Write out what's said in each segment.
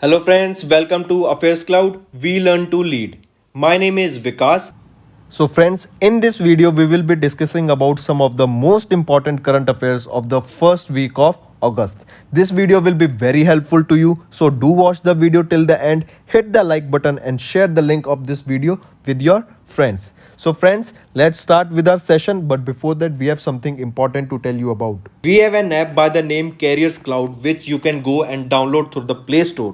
Hello friends, welcome to Affairs Cloud. We learn to lead. My name is Vikas. So friends, in this video we will be discussing about some of the most important current affairs of the first week of August. This video will be very helpful to you. So do watch the video till the end, hit the like button and share the link of this video with your friends. So friends, let's start with our session, but before that we have something important to tell you about. We have an app by the name Careers Cloud which you can go and download through the Play Store.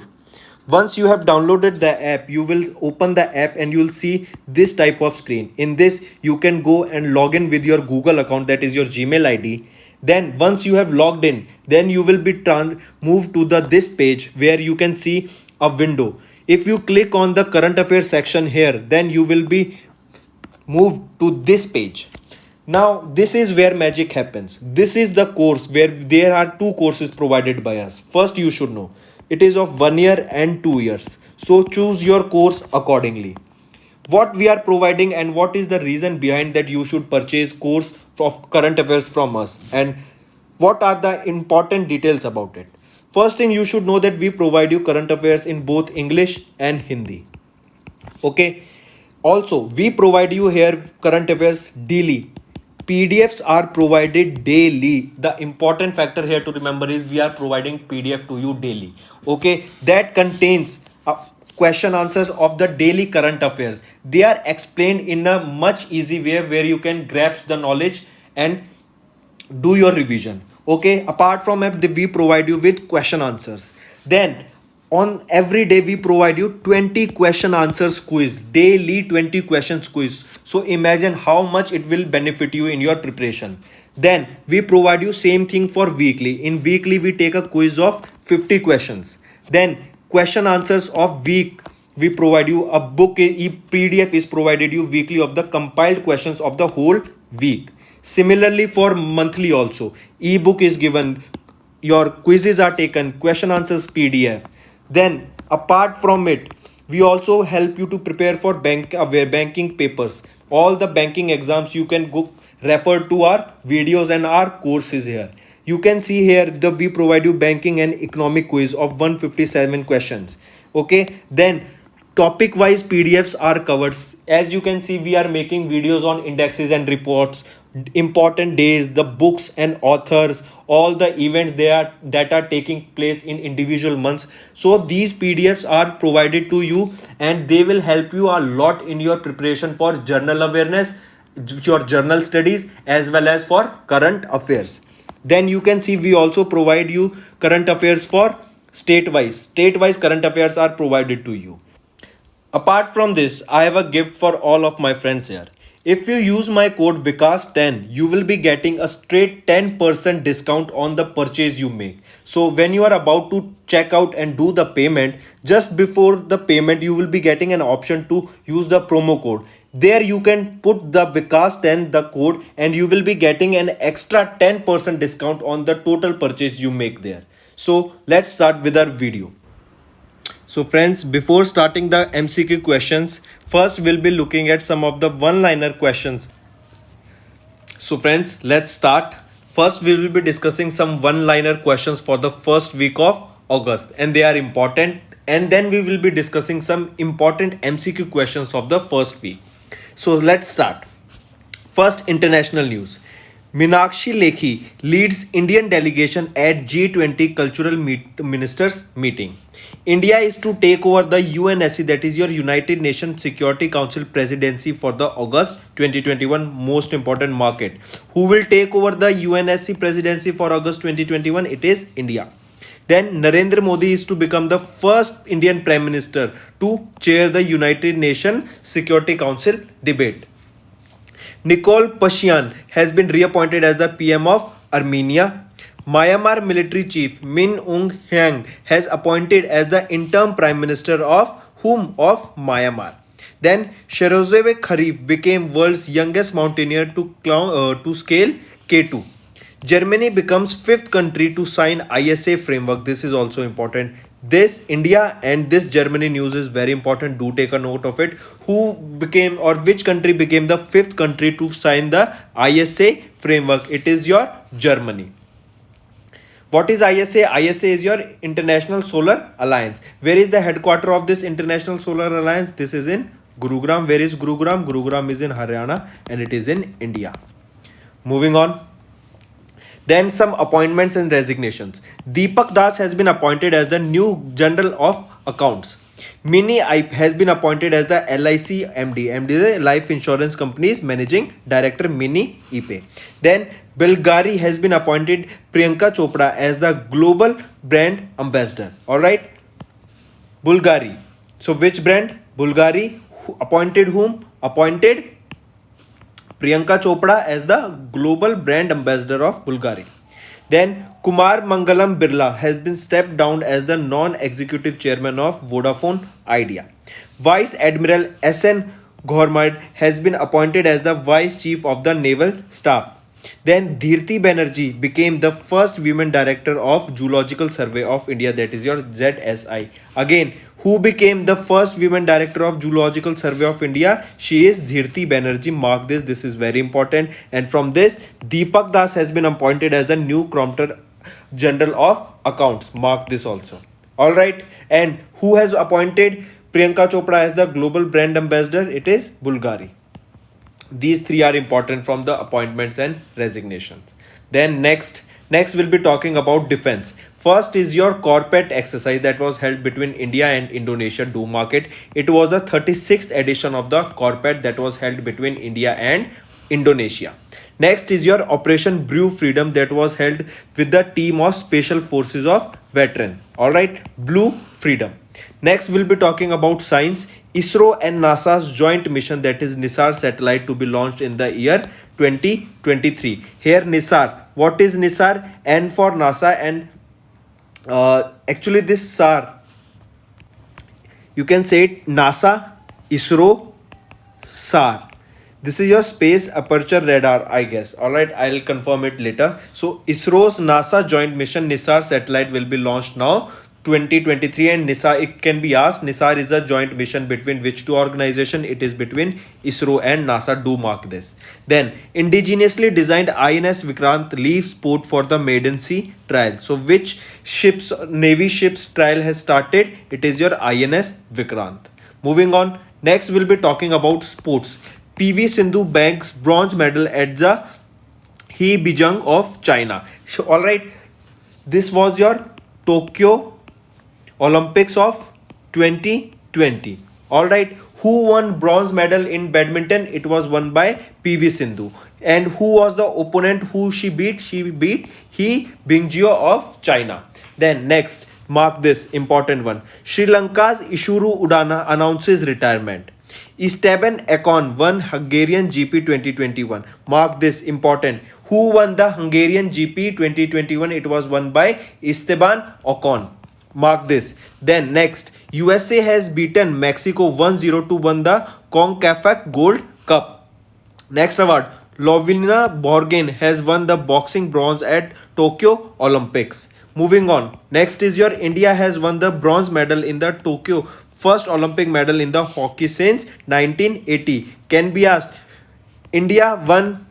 Once you have downloaded the app, you will open the app and you will see this type of screen. In this, you can go and log in with your Google account, that is your Gmail ID. Then once you have logged in, then you will be moved to this page where you can see a window. If you click on the current affairs section here, then you will be moved to this page. Now this is where magic happens. This is the course where there are two courses provided by us. First, you should know it is of 1 year and 2 years. So choose your course accordingly. What we are providing and what is the reason behind that you should purchase course of current affairs from us, and what are the important details about it. First thing, you should know that we provide you current affairs in both English and Hindi. Okay. Also, we provide you here current affairs daily. PDFs are provided daily. The important factor here to remember is we are providing PDF to you daily. Okay, that contains question answers of the daily current affairs. They are explained in a much easy way where you can grasp the knowledge and do your revision. Okay, apart from app, we provide you with question answers. Then on every day we provide you 20 question answers quiz, daily 20 questions quiz. So imagine how much it will benefit you in your preparation. Then we provide you same thing for weekly. In weekly we take a quiz of 50 questions. Then question answers of week, we provide you a book. PDF is provided you weekly of the compiled questions of the whole week. Similarly for monthly also, ebook is given, your quizzes are taken, question answers PDF. Then apart from it, we also help you to prepare for banking papers. All the banking exams you can go refer to our videos and our courses here. You can see here the we provide you banking and economic quiz of 157 questions. Okay, then topic wise PDFs are covered. As you can see, we are making videos on indexes and reports, important days, the books and authors, all the events that are taking place in individual months. So these PDFs are provided to you and they will help you a lot in your preparation for journal awareness, your journal studies, as well as for current affairs. Then you can see we also provide you current affairs for state wise current affairs are provided to you. Apart from this, I have a gift for all of my friends here. If you use my code Vikas10, you will be getting a straight 10% discount on the purchase you make. So when you are about to check out and do the payment, just before the payment, you will be getting an option to use the promo code. There you can put the Vikas10, the code, and you will be getting an extra 10% discount on the total purchase you make there. So let's start with our video. So friends, before starting the MCQ questions, first we'll be looking at some of the one-liner questions. So friends, let's start. First, we will be discussing some one-liner questions for the first week of August, and they are important. And then we will be discussing some important MCQ questions of the first week. So let's start. First, international news. Meenakshi Lekhi leads Indian delegation at G20 Cultural Ministers meeting. India is to take over the UNSC, that is your United Nations Security Council presidency for the August 2021 most important market. Who will take over the UNSC presidency for August 2021? It is India. Then Narendra Modi is to become the first Indian Prime Minister to chair the United Nations Security Council debate. Nikol Pashinyan has been reappointed as the PM of Armenia. Myanmar military chief Min Aung Hlaing has appointed as the interim prime minister of Myanmar. Then Sherozeve Kharif became world's youngest mountaineer to scale K2. Germany becomes fifth country to sign ISA framework. This is also important. This India and this Germany news is very important. Do take a note of it. Who became or which country became the fifth country to sign the ISA framework? It is your Germany. What is ISA? ISA is your International Solar Alliance. Where is the headquarter of this International Solar Alliance? This is in Gurugram. Where is Gurugram? Gurugram is in Haryana and it is in India. Moving on. Then some appointments and resignations. Deepak Das has been appointed as the new General of Accounts. Mini has been appointed as the LIC MD. MD is the Life Insurance Company's Managing Director, Mini IPE. Then Bulgari has been appointed Priyanka Chopra as the Global Brand Ambassador. Alright. Bulgari. So which brand? Bulgari. Appointed whom? Appointed Priyanka Chopra as the Global Brand Ambassador of Bulgari. Then Kumar Mangalam Birla has been stepped down as the non-executive chairman of Vodafone Idea. Vice Admiral SN Ghormad has been appointed as the Vice Chief of the Naval Staff. Then Dheerti Banerjee became the first women director of Zoological Survey of India, that is your ZSI. Again, who became the first women director of Zoological Survey of India? She is Dheerti Banerjee. Mark this. This is very important. And from this, Deepak Das has been appointed as the new Comptroller General of Accounts. Mark this also. All right. And who has appointed Priyanka Chopra as the Global Brand Ambassador? It is Bulgari. These three are important from the appointments and resignations. Then next we'll be talking about defense. First is your Corpet exercise that was held between India and Indonesia. Do mark it. It was the 36th edition of the Corpet that was held between India and Indonesia. Next is your Operation Blue Freedom that was held with the team of Special Forces of Veteran. Alright, Blue Freedom. Next we'll be talking about science. ISRO and NASA's joint mission, that is NISAR satellite, to be launched in the year 2023. Here NISAR. What is NISAR? N for NASA, and actually this SAR, you can say it NASA, ISRO, SAR. This is your space aperture radar, I guess. Alright, I'll confirm it later. So ISRO's NASA joint mission NISAR satellite will be launched now 2023, and NISAR, it can be asked, NISAR is a joint mission between which two organizations? It is between ISRO and NASA. Do mark this. Then indigenously designed INS Vikrant leaves port for the maiden sea trial. So which ships, Navy ships trial has started? It is your INS Vikrant. Moving on. Next we'll be talking about sports. PV Sindhu banks bronze medal at the Hebijang of China. So, all right, this was your Tokyo Olympics of 2020. Alright, who won bronze medal in badminton? It was won by PV Sindhu. And who was the opponent who she beat? She beat He Bingjie of China. Then next, mark this important one. Sri Lanka's Ishuru Udana announces retirement. Esteban Ocon won Hungarian GP 2021. Mark this, important. Who won the Hungarian GP 2021? It was won by Esteban Ocon. Mark this. Then next, USA has beaten Mexico 1-0 to win the CONCACAF Gold Cup. Next award, Lovina Borgen has won the boxing bronze at Tokyo Olympics. Moving on. Next is your India has won the bronze medal in the Tokyo, first Olympic medal in the hockey since 1980. Can be asked, India won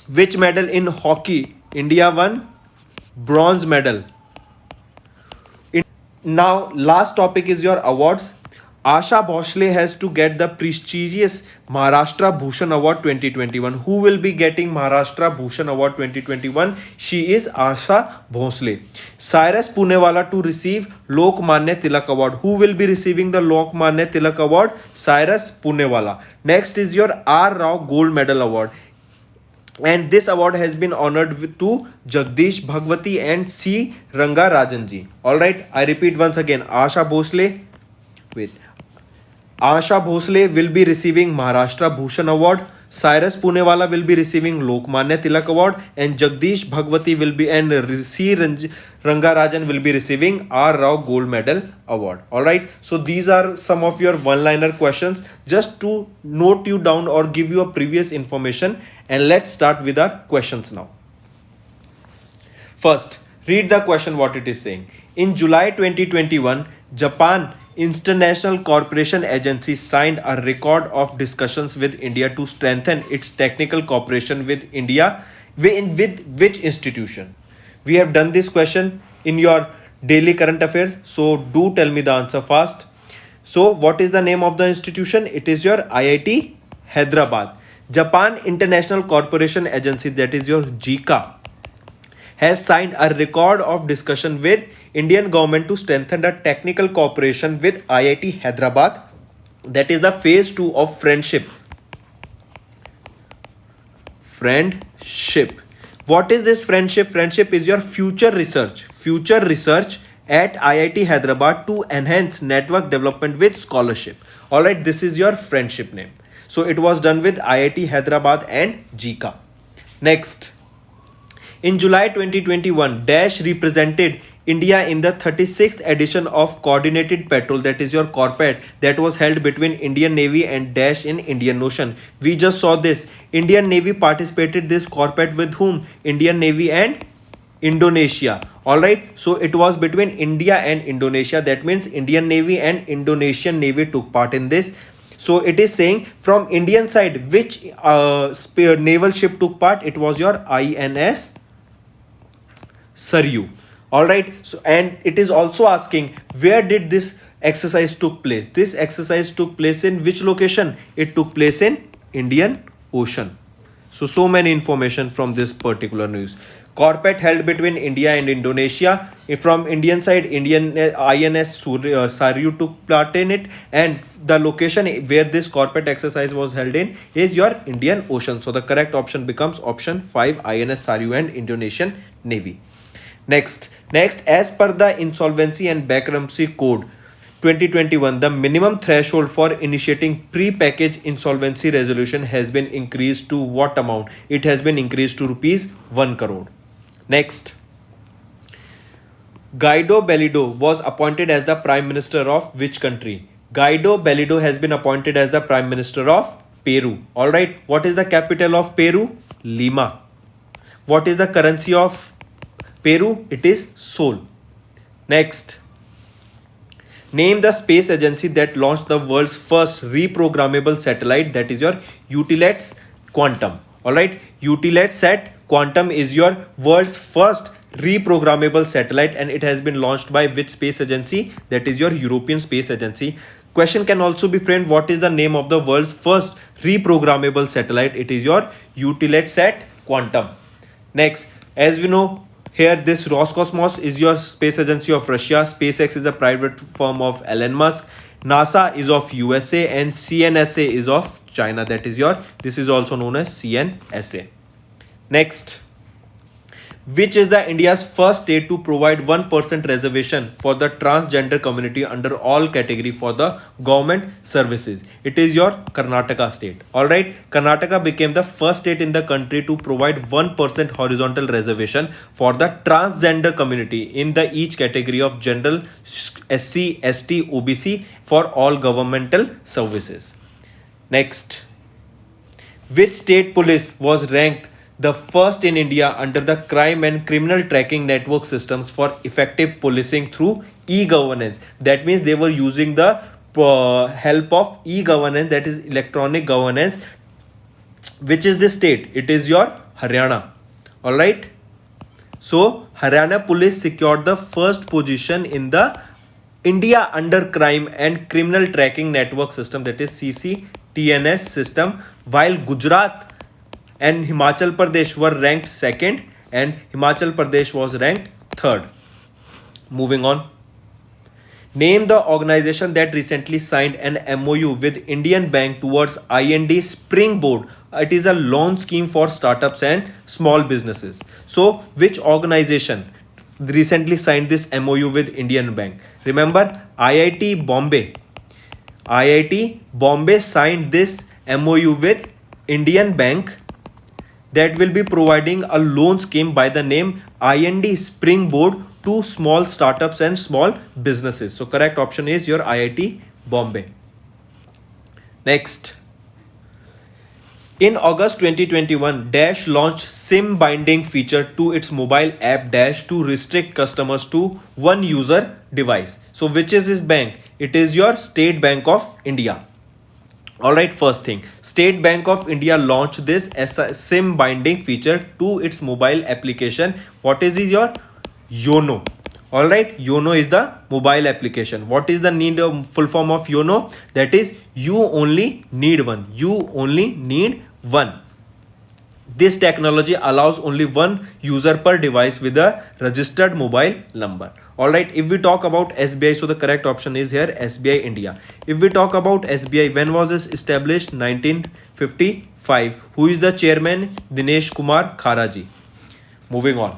which medal in hockey? India won bronze medal. Now last topic is your awards. Asha Bhosle has to get the prestigious Maharashtra Bhushan Award 2021. Who will be getting Maharashtra Bhushan Award 2021? She is Asha Bhosle. Cyrus Punewala to receive Lokmanya Tilak Award. Who will be receiving the Lokmanya Tilak Award? Cyrus Punewala. Next is your R. Rao Gold Medal Award. And this award has been honored to Jagdish Bhagwati and C. Ranga Rajanji. Alright, I repeat once again. Asha Bhosle will be receiving Maharashtra Bhushan Award. Cyrus Punewala will be receiving Lokmanya Tilak Award, and Jagdish Bhagwati will be, and C. Rangarajan will be receiving R. Rao Gold Medal Award. Alright, so these are some of your one-liner questions just to note you down or give you a previous information. And let's start with our questions now. First, read the question what it is saying. In July 2021, Japan International Cooperation Agency signed a record of discussions with India to strengthen its technical cooperation with India. With which institution? We have done this question in your daily current affairs. So do tell me the answer fast. So what is the name of the institution? It is your IIT Hyderabad. Japan International Corporation Agency, that is your JICA, has signed a record of discussion with Indian government to strengthen the technical cooperation with IIT Hyderabad. That is the phase 2 of friendship. Friendship. What is this friendship? Friendship is your future research at IIT Hyderabad to enhance network development with scholarship. All right, this is your friendship name. So it was done with IIT Hyderabad and JICA. Next, in July 2021, Dash represented India in the 36th edition of Coordinated Patrol, that is your CORPAT, that was held between Indian Navy and Dash in Indian Ocean. We just saw this. Indian Navy participated this CORPAT with whom? Indian Navy and Indonesia. Alright, so it was between India and Indonesia. That means Indian Navy and Indonesian Navy took part in this. So it is saying from Indian side, which naval ship took part? It was your INS Saryu. All right, so and it is also asking where did this exercise took place? This exercise took place in which location? It took place in Indian Ocean. So many information from this particular news. CORPAT held between India and Indonesia. From Indian side, Indian INS Saryu took part in it, and the location where this CORPAT exercise was held in is your Indian Ocean. So the correct option becomes option 5, INS Saryu and Indonesian Navy. Next, as per the Insolvency and Bankruptcy Code 2021, the minimum threshold for initiating pre-packaged insolvency resolution has been increased to what amount? It has been increased to rupees 1 crore. Next, Guido Bellido was appointed as the Prime Minister of which country? Guido Bellido has been appointed as the Prime Minister of Peru. Alright, what is the capital of Peru? Lima. What is the currency of Peru? It is Sol. Next, name the space agency that launched the world's first reprogrammable satellite, that is your Eutelsat Quantum. Alright, Eutelsat Quantum is your world's first reprogrammable satellite, and it has been launched by which space agency? That is your European Space Agency. Question can also be framed, what is the name of the world's first reprogrammable satellite? It is your Eutelsat Quantum. Next, as we know, here this Roscosmos is your space agency of Russia. SpaceX is a private firm of Elon Musk. NASA is of USA, and CNSA is of China. That is your, this is also known as CNSA. Next, which is the India's first state to provide 1% reservation for the transgender community under all category for the government services? It is your Karnataka state. Alright, Karnataka became the first state in the country to provide 1% horizontal reservation for the transgender community in the each category of general, SC, ST, OBC for all governmental services. Next, which state police was ranked the first in India under the crime and criminal tracking network systems for effective policing through e-governance? That means they were using the help of e-governance, that is electronic governance. Which is the state? It is your Haryana. All right. So Haryana police secured the first position in the India under crime and criminal tracking network system, that is CCTNS system, while Gujarat and Himachal Pradesh were ranked second and Himachal Pradesh was ranked third. Moving on. Name the organization that recently signed an MOU with Indian Bank towards IND Springboard. It is a loan scheme for startups and small businesses. So which organization recently signed this MOU with Indian Bank? Remember, IIT Bombay. IIT Bombay signed this MOU with Indian Bank that will be providing a loan scheme by the name IND Springboard to small startups and small businesses. So correct option is your IIT Bombay. Next, in August 2021, Dash launched SIM binding feature to its mobile app Dash to restrict customers to one user device. So which is this bank? It is your State Bank of India. Alright, first thing, State Bank of India launched this SIM binding feature to its mobile application What is your YONO? All right, YONO is the mobile application. What is the full form of YONO? That is, you only need one. You only need one. This technology allows only one user per device with a registered mobile number. Alright, if we talk about SBI, so the correct option is here SBI India. If we talk about SBI, when was this established? 1955. Who is the chairman? Dinesh Kumar Kharaji. Moving on.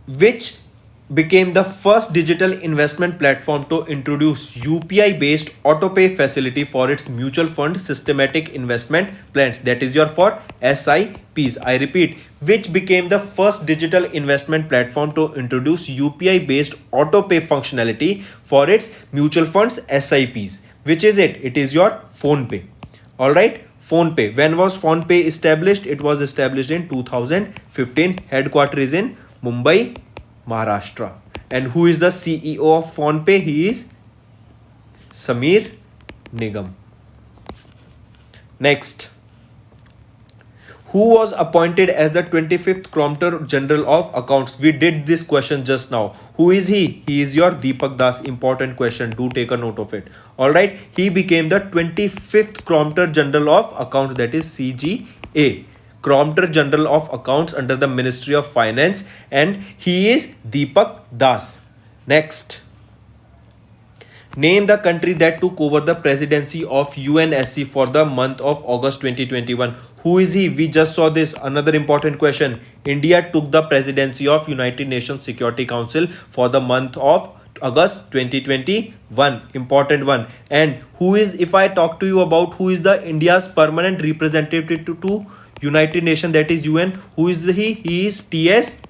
Which became the first digital investment platform to introduce UPI based autopay facility for its mutual fund systematic investment plans, that is your for SIPs. I repeat, which became the first digital investment platform to introduce UPI based autopay functionality for its mutual funds SIPs. Which is it? It is your PhonePe. All right, PhonePe. When was PhonePe established? It was established in 2015. Headquarters is in Mumbai, Maharashtra. And who is the CEO of PhonePe? He is Sameer Nigam. Next. Who was appointed as the 25th Comptroller General of Accounts? We did this question just now. Who is he? He is your Deepak Das. Important question. Do take a note of it. Alright. He became the 25th Comptroller General of Accounts, that is CGA. Comptroller General of Accounts under the Ministry of Finance, and he is Deepak Das. Next. Name the country that took over the presidency of UNSC for the month of August 2021. Who is he? We just saw this. Another important question. India took the presidency of United Nations Security Council for the month of August 2021. Important one. And who is, if I talk to you about who is the India's permanent representative to United Nations, that is UN, who is he? He is T.S.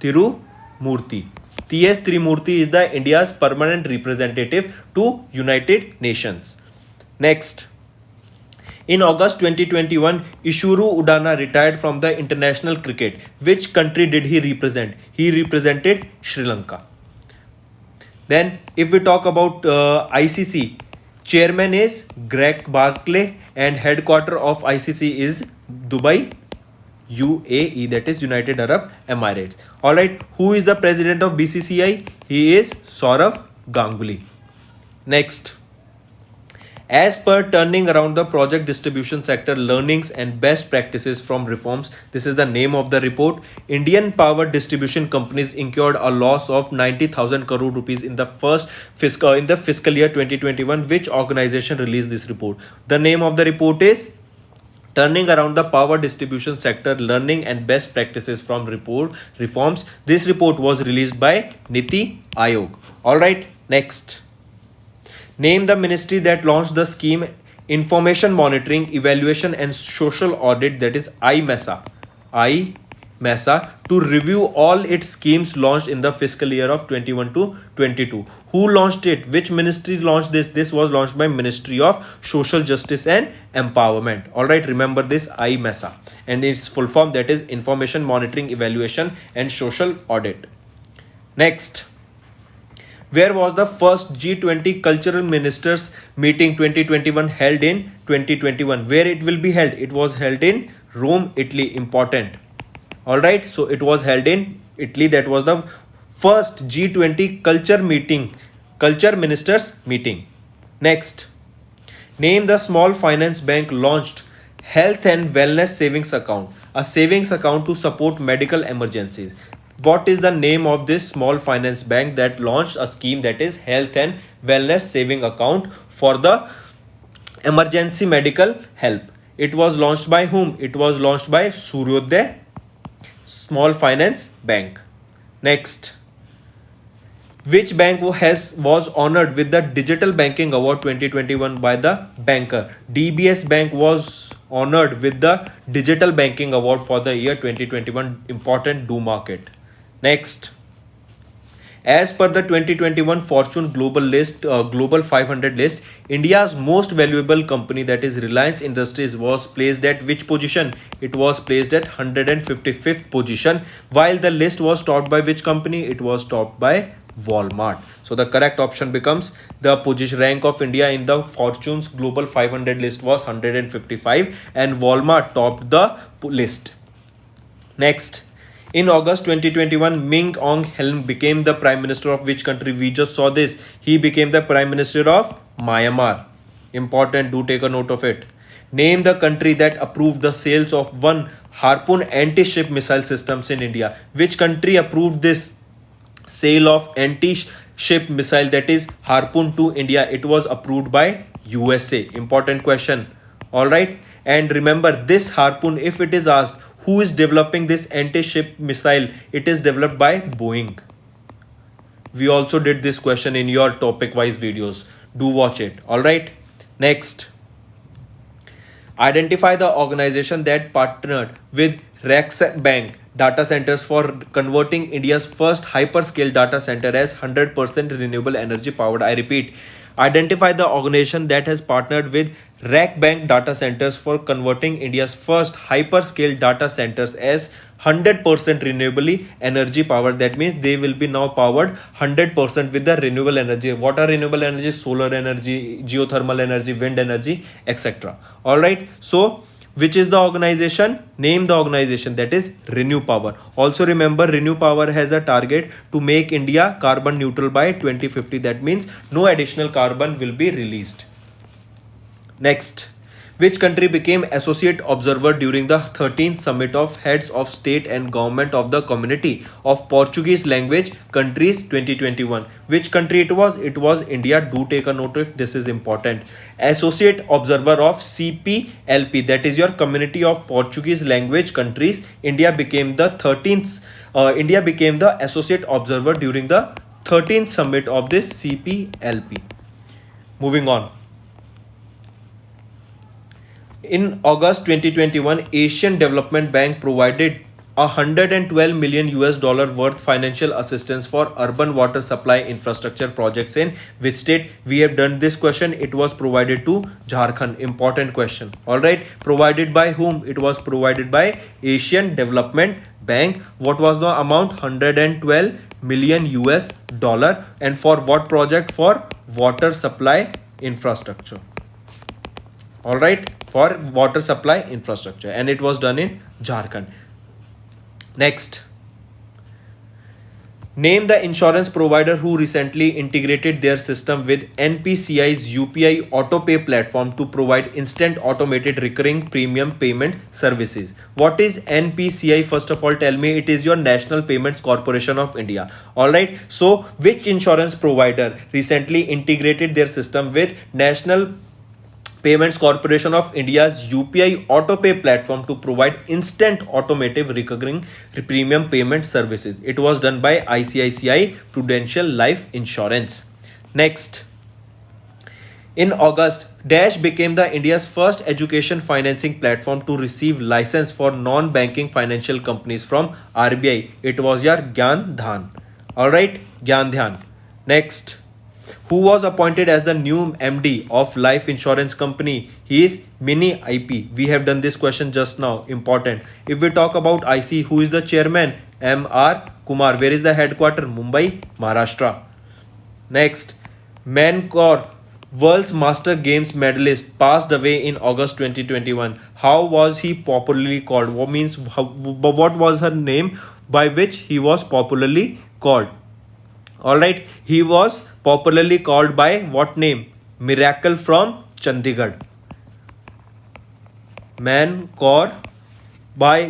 Tirumurti. T.S. Tirumurti is the India's permanent representative to United Nations. Next. In August 2021, Ishuru Udana retired from the international cricket. Which country did he represent? He represented Sri Lanka. Then, if we talk about ICC, chairman is Greg Barclay and headquarter of ICC is Dubai, UAE, that is United Arab Emirates. Alright, who is the president of BCCI? He is Saurav Ganguly. Next. As per Turning Around the Project Distribution Sector Learnings and Best Practices from Reforms, this is the name of the report. Indian power distribution companies incurred a loss of 90,000 crore rupees in the fiscal year 2021. Which organization released this report? The name of the report is Turning Around the Power Distribution Sector Learning and Best Practices from Reforms. This report was released by Niti Aayog. Alright, next. Name the ministry that launched the scheme Information Monitoring, Evaluation and Social Audit, that is IMESA. To review all its schemes launched in the fiscal year of 21 to 22. Who launched it? Which ministry launched this? This was launched by Ministry of Social Justice and Empowerment. Alright, remember this IMESA. And its full form, that is Information Monitoring, Evaluation and Social Audit. Next. Where was the first G20 Cultural Ministers Meeting 2021 held in 2021? Where it will be held? It was held in Rome, Italy. Important. Alright, so it was held in Italy. That was the first G20 Culture Ministers Meeting. Next. Name the small finance bank launched Health and Wellness Savings Account, a savings account to support medical emergencies. What is the name of this small finance bank that launched a scheme, that is Health and Wellness Saving Account for the emergency medical help? It was launched by whom? It was launched by Suryodaya Small Finance Bank. Next. Which bank was honored with the Digital Banking Award 2021 by the Banker? DBS Bank was honored with the Digital Banking Award for the year 2021. Important, do mark it. Next. As per the 2021 Fortune Global 500 list, India's most valuable company, that is Reliance Industries, was placed at which position? It was placed at 155th position, while the list was topped by which company? It was topped by Walmart. So the correct option becomes the position rank of India in the Fortune's Global 500 list was 155 and Walmart topped the list. Next, in August 2021, Min Aung Hlaing became the Prime Minister of which country? We just saw this. He became the Prime Minister of Myanmar. Important, do take a note of it. Name the country that approved the sales of one Harpoon anti-ship missile systems in India. Which country approved this sale of anti-ship missile, that is Harpoon, to India? It was approved by USA. Important question. All right. And remember, this Harpoon, if it is asked who is developing this anti-ship missile, it is developed by Boeing. We also did this question in your topic wise videos. Do watch it. All right. Next, identify the organization that partnered with Rex Bank data centers for converting India's first hyperscale data center as 100% renewable energy powered. I repeat, identify the organization that has partnered with Rack Bank data centers for converting India's first hyperscale data centers as 100% renewably energy powered. That means they will be now powered 100% with the renewable energy. What are renewable energy? Solar energy, geothermal energy, wind energy, etc. All right. So which is the organization? Name the organization, that is Renew Power. Also remember, Renew Power has a target to make India carbon neutral by 2050. That means no additional carbon will be released. Next, which country became associate observer during the 13th summit of heads of state and government of the Community of Portuguese Language Countries 2021? Which country it was? It was India. Do take a note if this is important. Associate observer of CPLP, that is your Community of Portuguese Language Countries. India became the associate observer during the 13th summit of this CPLP. Moving on. In August 2021, Asian Development Bank provided $112 million worth financial assistance for urban water supply infrastructure projects in which state? We have done this question. It was provided to Jharkhand. Important question. All right. Provided by whom? It was provided by Asian Development Bank. What was the amount? $112 million. And for what project? For water supply infrastructure. All right, for water supply infrastructure, and it was done in Jharkhand. Next, name the insurance provider who recently integrated their system with NPCI's UPI AutoPay platform to provide instant automated recurring premium payment services. What is NPCI? First of all, tell me. It is your National Payments Corporation of India. All right. So, which insurance provider recently integrated their system with National Payments Corporation of India's UPI AutoPay platform to provide instant automated recurring premium payment services? It was done by ICICI Prudential Life Insurance. Next, in August, Dash became the India's first education financing platform to receive license for non-banking financial companies from RBI. It was your Gyan Dhan. All right, Gyan Dhyan. Next, who was appointed as the new MD of life insurance company? He is Mini IP. We have done this question just now. Important. If we talk about IC, who is the chairman? M.R. Kumar. Where is the headquarter? Mumbai, Maharashtra. Next, Mankor, World's Master Games medalist, passed away in August 2021. How was he popularly called? What means? What was her name by which he was popularly called? All right, he was popularly called by what name? Miracle from Chandigarh. Mankor by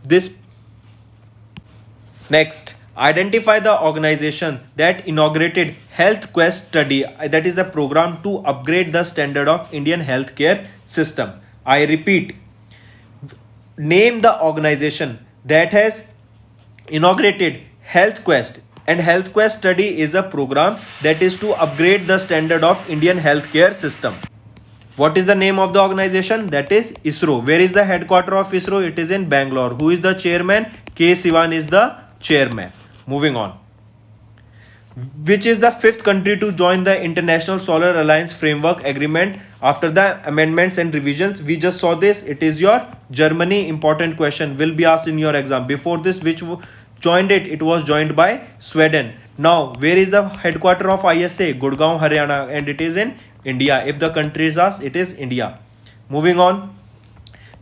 this. Next, identify the organization that inaugurated Health Quest study, that is a program to upgrade the standard of Indian healthcare system. I repeat, name the organization that has inaugurated Health Quest. And Health Quest study is a program that is to upgrade the standard of Indian healthcare system. What is the name of the organization? That is ISRO. Where is the headquarter of ISRO? It is in Bangalore. Who is the chairman? K. Sivan is the chairman. Moving on. Which is the fifth country to join the International Solar Alliance Framework Agreement after the amendments and revisions? We just saw this. It is your Germany. Important question will be asked in your exam. Before this, which joined it? It was joined by Sweden. Now, where is the headquarter of ISA? Gurgaon, Haryana, and it is in India. If the country is asked, it is India. Moving on.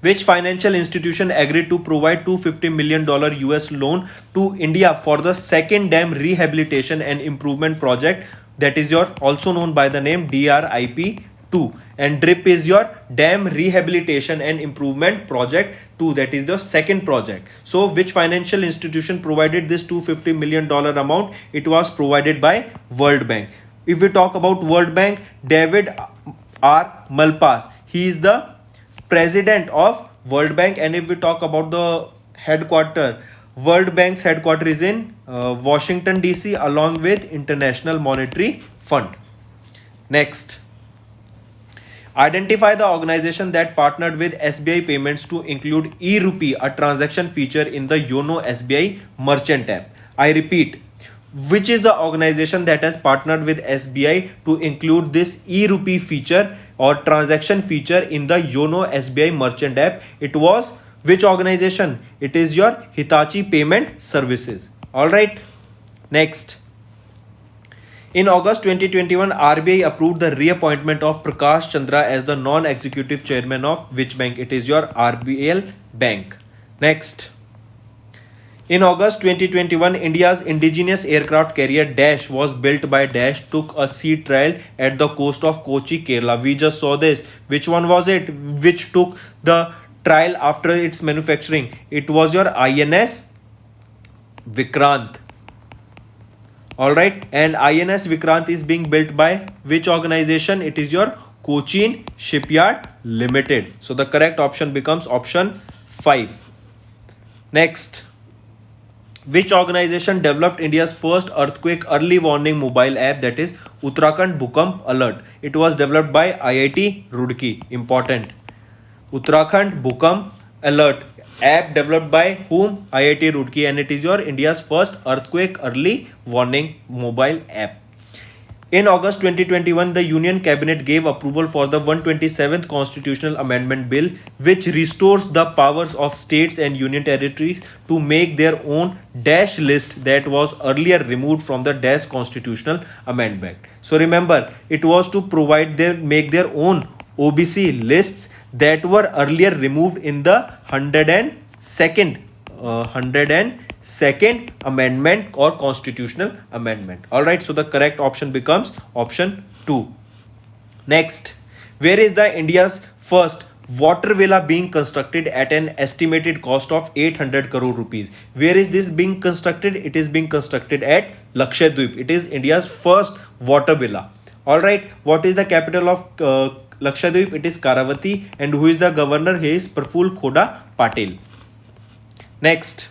Which financial institution agreed to provide $250 million US loan to India for the second dam rehabilitation and improvement project, that is your also known by the name DRIP 2, and DRIP is your dam rehabilitation and improvement project 2, that is the second project. So which financial institution provided this $250 million amount? It was provided by World Bank. If we talk about World Bank, David R. Malpass, he is the president of World Bank. And if we talk about the headquarter, World Bank's headquarter is in Washington DC along with International Monetary Fund. Next, identify the organization that partnered with SBI Payments to include e-rupee, a transaction feature in the YONO SBI Merchant app. I repeat, which is the organization that has partnered with SBI to include this e-rupee feature or transaction feature in the YONO SBI Merchant app? It was which organization? It is your Hitachi Payment Services. All right. Next, in August 2021, RBI approved the reappointment of Prakash Chandra as the non-executive chairman of which bank? It is your RBL Bank. Next, in August 2021, India's indigenous aircraft carrier Dash was built by Dash, took a sea trial at the coast of Kochi, Kerala. We just saw this. Which one was it which took the trial after its manufacturing? It was your INS Vikrant. Alright, and INS Vikrant is being built by which organization? It is your Cochin Shipyard Limited. So the correct option becomes option 5. Next, which organization developed India's first earthquake early warning mobile app, that is Uttarakhand Bhukamp Alert? It was developed by IIT Roorkee. Important. Uttarakhand Bhukamp Alert app developed by whom? IIT Roorkee, and it is your India's first earthquake early warning mobile app. In August 2021, the Union Cabinet gave approval for the 127th Constitutional Amendment Bill, which restores the powers of states and union territories to make their own Dash list that was earlier removed from the Dash Constitutional Amendment. So remember, it was to make their own OBC lists that were earlier removed in the 102nd amendment or constitutional amendment. All right, so the correct option becomes option 2. Next, where is the India's first water villa being constructed at an estimated cost of 800 crore rupees? Where is this being constructed? It is being constructed at Lakshadweep. It is India's first water villa. All right, what is the capital of Lakshadweep? It is Karavati. And who is the governor? He is Praful Khoda Patil. Next,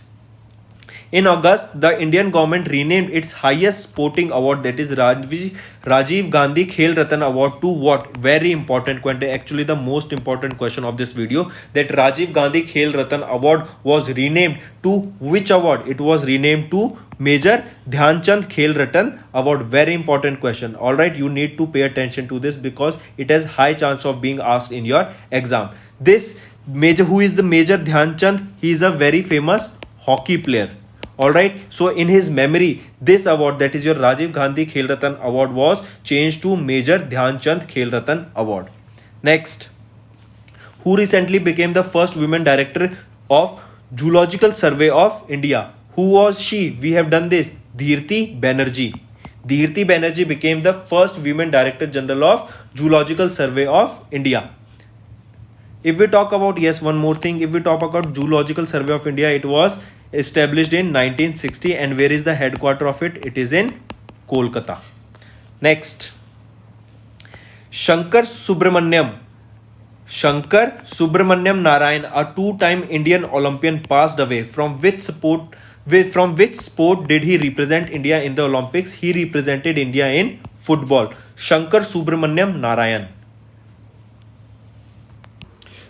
in August, the Indian government renamed its highest sporting award, that is Rajiv Gandhi Khel Ratan Award, to what? Very important question, actually the most important question of this video, that Rajiv Gandhi Khel Ratan Award was renamed to which award? It was renamed to Major Dhyan Chand Khel Ratan Award. Very important question. All right, you need to pay attention to this because it has high chance of being asked in your exam. This major, who is the Major Dhyan Chand? He is a very famous hockey player. All right, so in his memory, this award, that is your Rajiv Gandhi Khel Ratan Award, was changed to Major Dhyan Chand Khel Ratan Award. Next, who recently became the first women director of Zoological Survey of India? Who was she? We have done this. Dheerti Banerjee. Dheerti Banerjee became the first women director general of Zoological Survey of India. If we talk about, yes, one more thing, if we talk about Zoological Survey of India, it was established in 1960, and where is the headquarter of it? It is in Kolkata. Next, Shankar Subramaniam Narayan, a two-time Indian Olympian, passed away. From which sport did he represent India in the Olympics? He represented India in football. Shankar Subramaniam Narayan.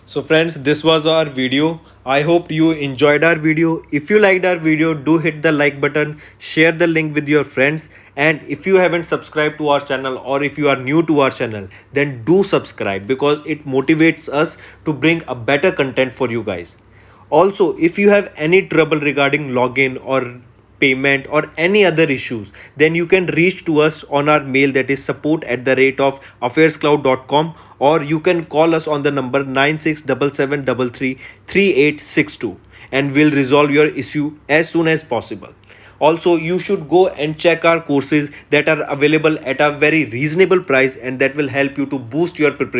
So friends, this was our video. I hope you enjoyed our video. If you liked our video, do hit the like button, share the link with your friends, and if you haven't subscribed to our channel, or if you are new to our channel, then do subscribe because it motivates us to bring a better content for you guys. Also, if you have any trouble regarding login or payment, or any other issues, then you can reach to us on our mail, that is support@affairscloud.com, or you can call us on the number 9677333862, and we'll resolve your issue as soon as possible. Also, you should go and check our courses that are available at a very reasonable price, and that will help you to boost your preparation.